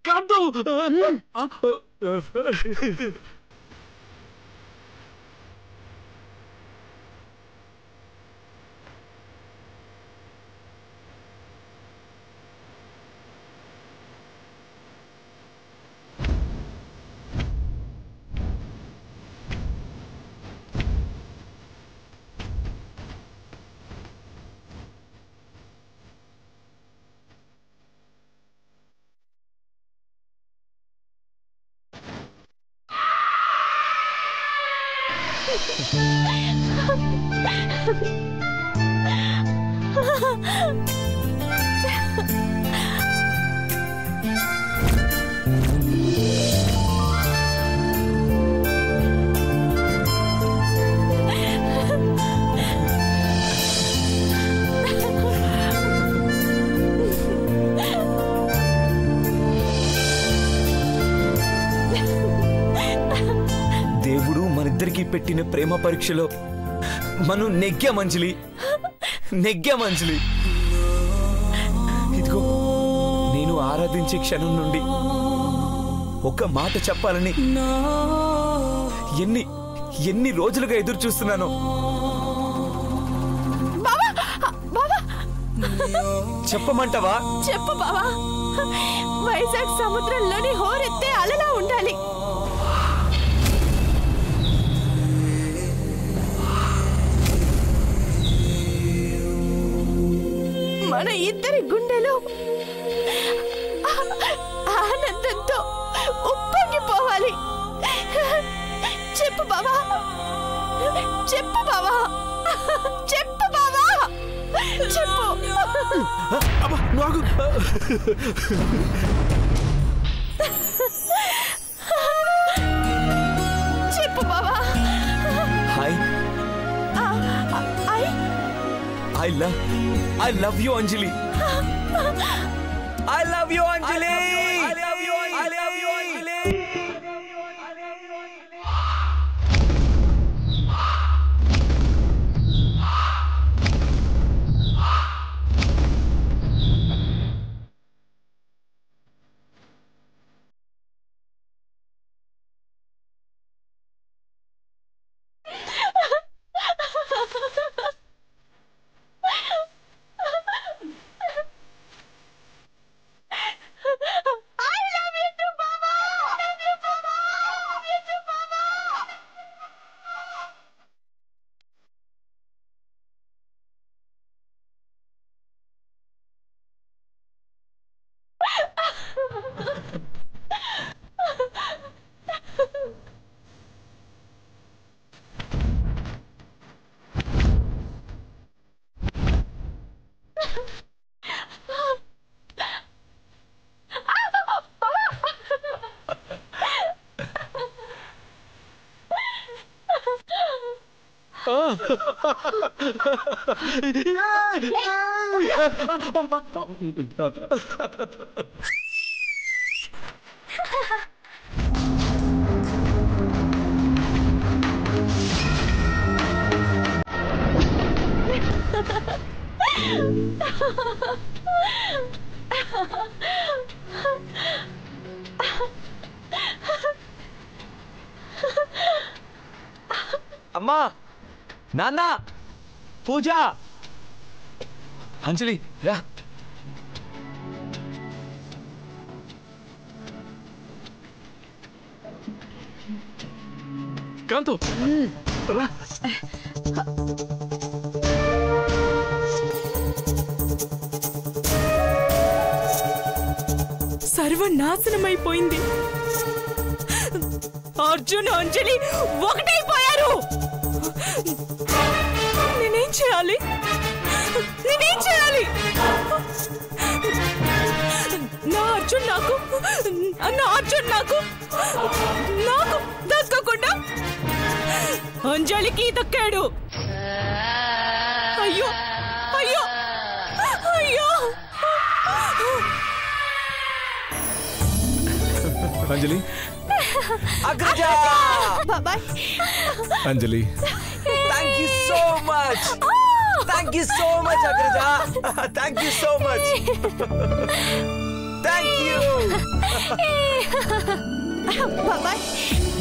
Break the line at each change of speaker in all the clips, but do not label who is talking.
కాంతు
పెట్టిన ప్రేమ పరీక్షలో మనం నెగ్గామంజలి, నెగ్గామంజలి. ఇదిగో నేను ఆరాధించే క్షణం నుండి ఒక మాట చెప్పాలని ఎన్ని రోజులుగా ఎదురు చూస్తున్నాను. చెప్పమంటావా?
చెప్పు బావా. వైజాగ్ సముద్రంలోని హోరెత్తే అలలా ఉండాలి. మన ఇద్దరి గుండెలో ఆనందంతో ఉప్పొంగిపోవాలి. చెప్పు బావా, చెప్పు బావా, చెప్పు బావా, చెప్పు. చెప్పు బావా.
I love you, Anjali. I love you, Anjali. I love you, Anjali. I love you, Anjali. అమ్మా, నాన్న, పూజ, అంజలి రా.
కాంతు రా.
సర్వనాశనమైపోయింది. అర్జున్, అంజలి ఒకటైపోయారు. నేనేం చేయాలి? నేనేం చేయాలి? నా అర్జున్ నాకు దక్కకుండా అంజలికి దక్కాడు. అయ్యో అయ్యో అయ్యో.
అంజలి, అగ్రజ,
బాబాయ్.
Anjali, thank you so much. Thank you so much Agraja. Thank you so much. Thank you.
బాబాయ్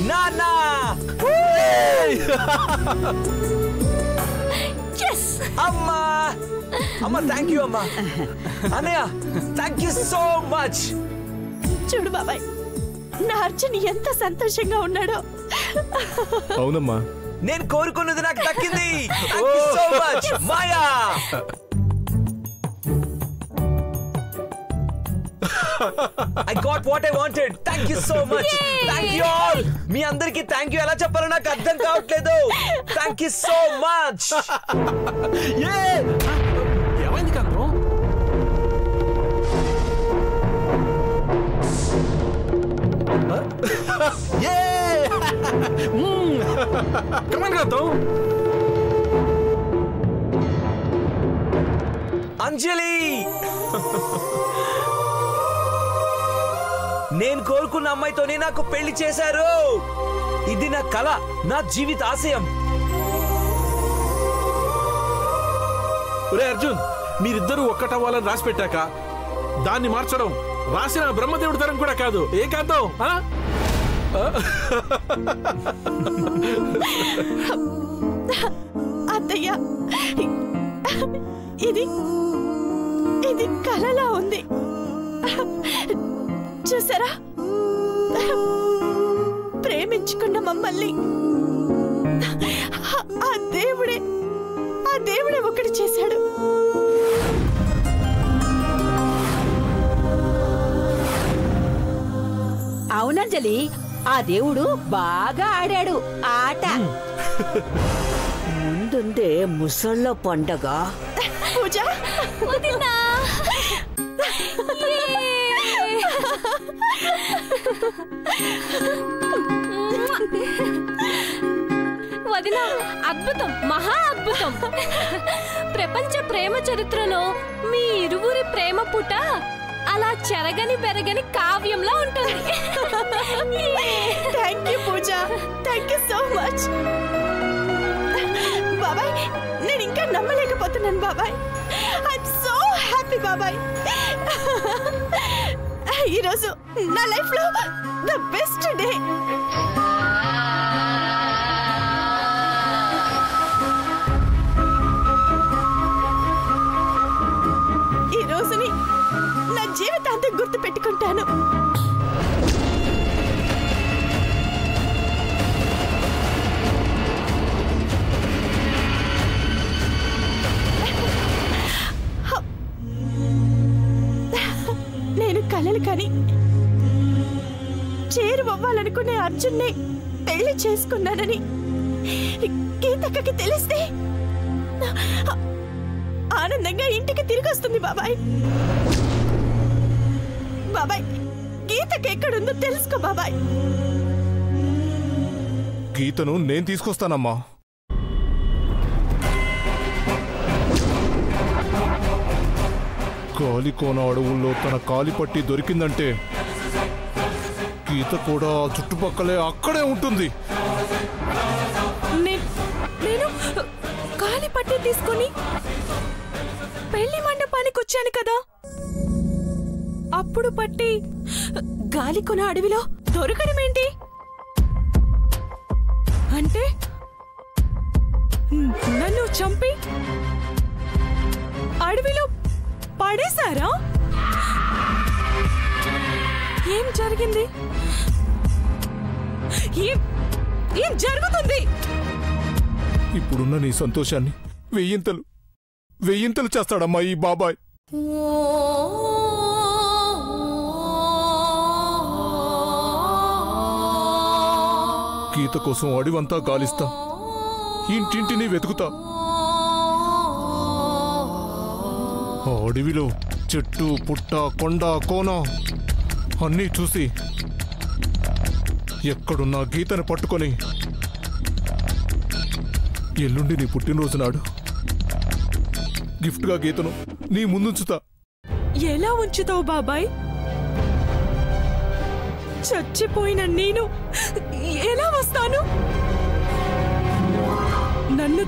Nana.
yes
Amma. Amma, thank you, Amma. Anaya, thank you so much.
చూడు బాబాయ్ నా అర్జున్ ఎంత సంతోషంగా ఉన్నాడో.
అవునమ్మా,
నేను కోరుకున్నది నాకు దక్కింది. Thank you so much, Maya. I got what I wanted. Thank you so much. Thank you all. మీ అందరికి థ్యాంక్ యూ ఎలా చెప్పాలో నాకు అర్థం కావట్లేదు. Thank you so much.
ఏమైంది కాంతం? కమాన్ కాంతం.
అంజలి, నేను కోరుకున్న అమ్మాయితోనే నాకు పెళ్లి చేశారు. ఇది నా కళ, నా జీవిత ఆశయం.
ఒరే అర్జున్, మీరిద్దరూ ఒక్కటవ్వాలని రాసి పెట్టాక దాన్ని మార్చడం రాసిన బ్రహ్మదేవుడి తరం కూడా కాదు. ఏకాంతం
అత్తయ్య, ఇది ఇది కలలా ఉంది. చూసారా, ప్రేమించుకున్న మమ్మల్ని ఆ దేవుడే ఒకటి చేశాడు.
అవునంజలి, ఆ దేవుడు బాగా ఆడాడు ఆట. ముందుందే ముసళ్ళ పండగ.
పూజ,
వదినా, అద్భుతం, మహా అద్భుతం. ప్రపంచ ప్రేమ చరిత్రలో మీ ఇరువురి ప్రేమ పుట అలా చెరగని పెరగని కావ్యంలా ఉంటుంది.
Thank you Pooja, thank you so much. బాబాయ్, నేను ఇంకా నమ్మలేకపోతున్నాను బాబాయ్. ఐఎమ్ సో హ్యాపీ బాబాయ్. ఈరోజు నా లైఫ్ లో ద బెస్ట్ డే. ఈ రోజుని నా జీవితాంతం గుర్తు పెట్టుకుంటాను. నేను కలలు కని చేరువవ్వాలనుకునే అర్జున్ని పెళ్లి చేసుకున్నానని గీతక్కకి తెలిస్తే ఆనందంగా ఇంటికి తిరిగి వస్తుంది బాబాయ్. బాబాయ్, గీతకి ఎక్కడుందో తెలుసుకో బాబాయ్.
గీతను నేను తీసుకొస్తానమ్మా. కాలికోన అడవుల్లో తన కాలిపట్టి దొరికిందంటే గీత కూడా చుట్టుపక్కలే అక్కడే ఉంటుంది.
నేను కాలి పట్టి తీసుకొని పెళ్లి మండపానికి వచ్చాను కదా, అప్పుడు పట్టి గాలికొన అడవిలో దొరకడం ఏంటి? అంటే నన్ను చంపి అడవిలో పడేశారా? ఏం జరిగింది? ఏం జరుగుతుంది?
ఇప్పుడున్న నీ సంతోషాన్ని వెయ్యింతలు చేస్తాడమ్మా ఈ బాబాయ్. గీత కోసం అడివంతా గాలిస్తా, ఇంటింటిని వెతుకుతా. ఆ అడవిలో చెట్టు పుట్ట కొండ కోన అన్నీ చూసి ఎక్కడున్నా గీతను పట్టుకొని ఎల్లుండి నీ పుట్టినరోజు నాడు గిఫ్ట్గా గీతను నీ ముందుంచుతా.
ఎలా ఉంచుతావు బాబాయ్? చచ్చిపోయిన నేను ఎలా వస్తాను? నన్ను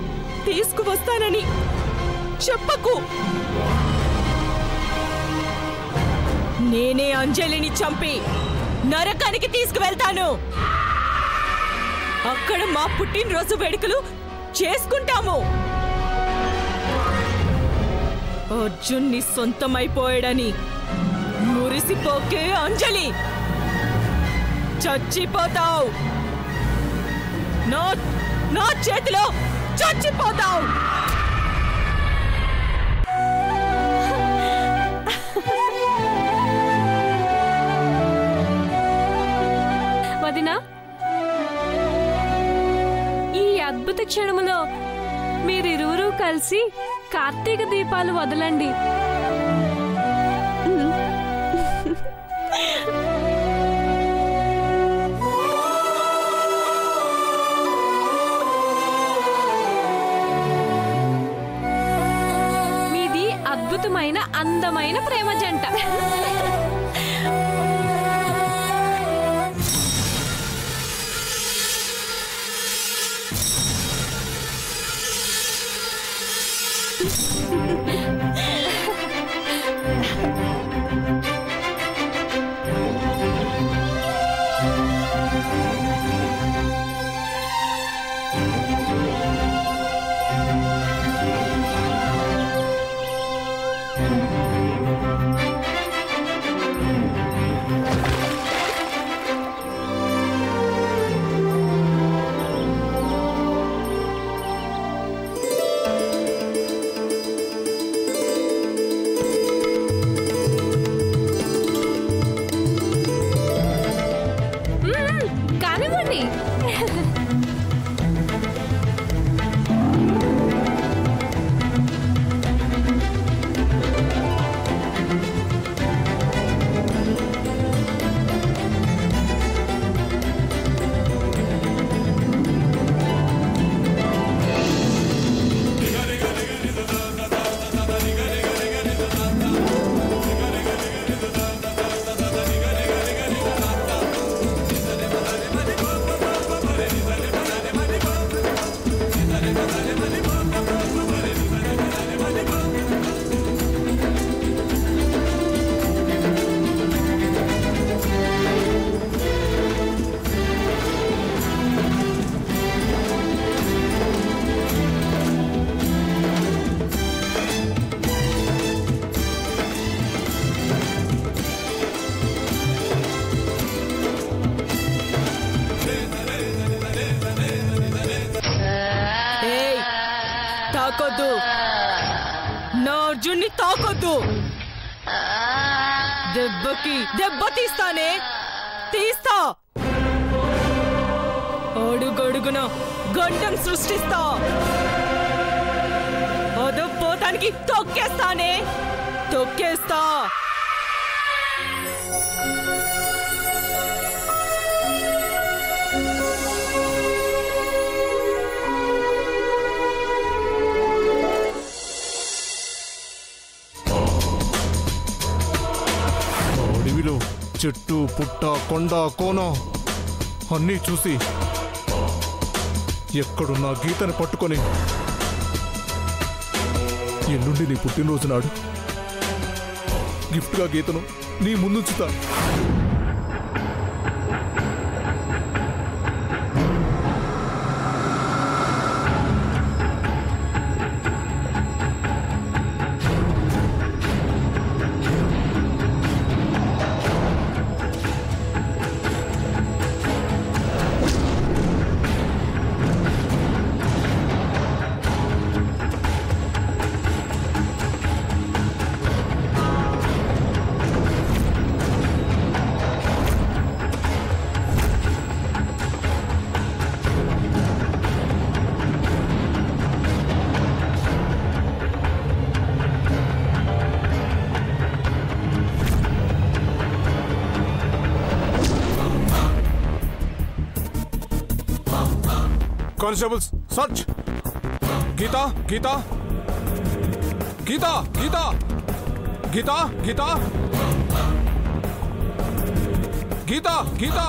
తీసుకువస్తానని చెప్పకు. నేనే అంజలిని చంపి నరకానికి తీసుకువెళ్తాను. అక్కడ మా పుట్టినరోజు వేడుకలు చేసుకుంటాము. అర్జున్ ని సొంతమైపోయాడని మురిసిపోకే అంజలి, చచ్చిపోతావు. నా చేతిలో చచ్చిపోతావు.
వదినా, ఈ అద్భుత క్షణములో మీరిరువురూ కలిసి కార్తీక దీపాలు వదలండి. మీది అద్భుతమైన అందమైన ప్రేమ జంట. కానివ్వండి.
తాకొద్దు, నా అర్జున్ని తాకొద్దు. దెబ్బకి దెబ్బ తీస్తానే, తీస్తా. అడుగడుగున గండం సృష్టిస్తా. అదపోతానికి తొక్కేస్తానే, తొక్కేస్తా.
అడవిలో చెట్టు పుట్ట కొండ కోన అన్నీ చూసి ఎక్కడున్నా గీతని పట్టుకొని ఎల్లుండి నీ పుట్టినరోజు నాడు గిఫ్ట్గా గీతను నీ ముందుంచుతా. Constables search. గీతా గీతా గీతా గీతా గీతా గీతా గీతా గీతా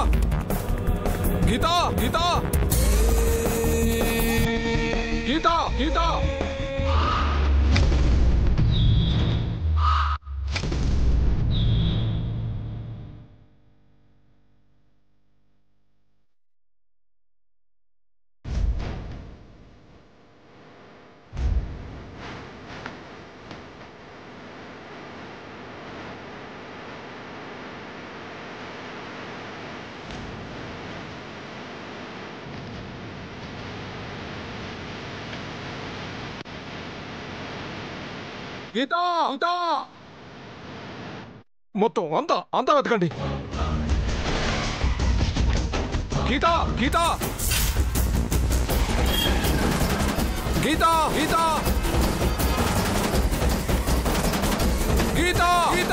గీతా గీతా గీతా గీతా గీత గీత మొత్తం అంతా వెతకండి. గీత గీత గీత గీత గీత గీత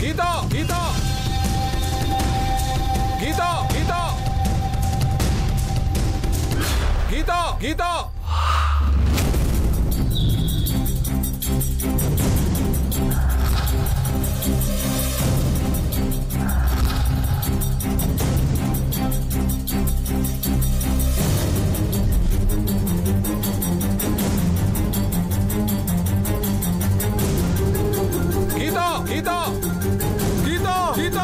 గీత గీత గీత గీత గీత గీత గీత గీత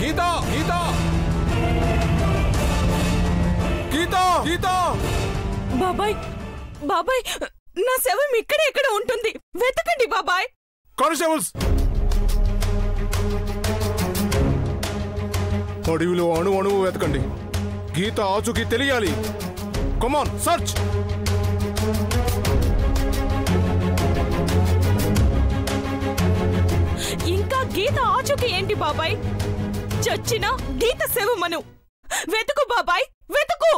గీత గీత గీత గీత
బాబాయ్ బాబాయ్ నా శవం ఎక్కడ ఉంటుంది వెతకండి బాబాయ్.
కానిస్టేబుల్స్ అడవిలో అణువు వెతకండి. గీత ఆచూకీ తెలియాలి. కమాన్ సర్చ్.
ఇంకా గీత ఆచూకీ ఏంటి బాబాయ్? చచ్చిన గీత శవమను వెతుకు బాబాయ్ వెతుకు.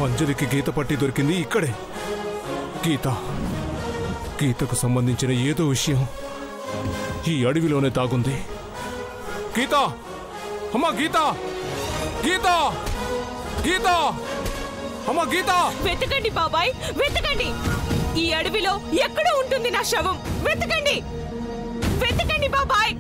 అంజలికి గీత పట్టి దొరికింది ఇక్కడే. గీతకు సంబంధించిన ఏదో విషయం ఈ అడవిలోనే తాగుంది. గీత అమ్మా గీత గీత గీత అమ్మా గీత
వెతకండి బాబాయ్ వెతకండి. ఈ అడవిలో ఎక్కడ ఉంటుంది నా శవం? వెతకండి వెతకండి బాబాయ్.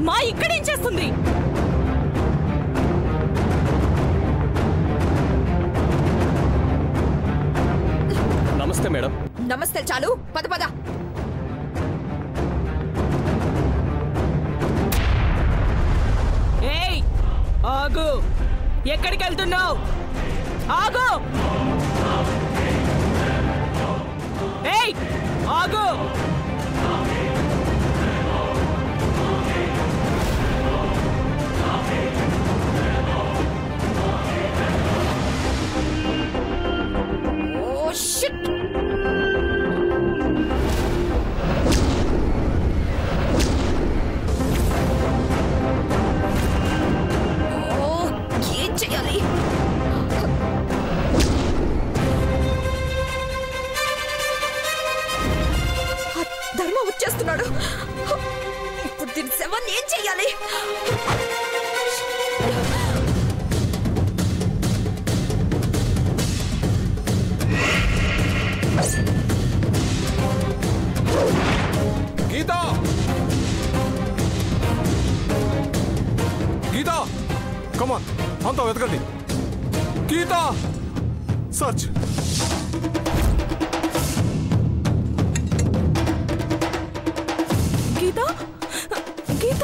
మా ఇక్కడేం చేస్తుంది?
నమస్తే మేడం.
నమస్తే చాలు పద పద. ఏయ్ ఆగు, ఎక్కడికి వెళ్తున్నావు? ఆగు. ఏయ్ ఆగు. వచ్చేస్తున్నాడు. ఇప్పుడు దీని శవాన్ని ఏం చెయ్యాలి?
గీత గీత కమాన్ అంతా వెతకండి. గీత సర్చ్.
గీత గీత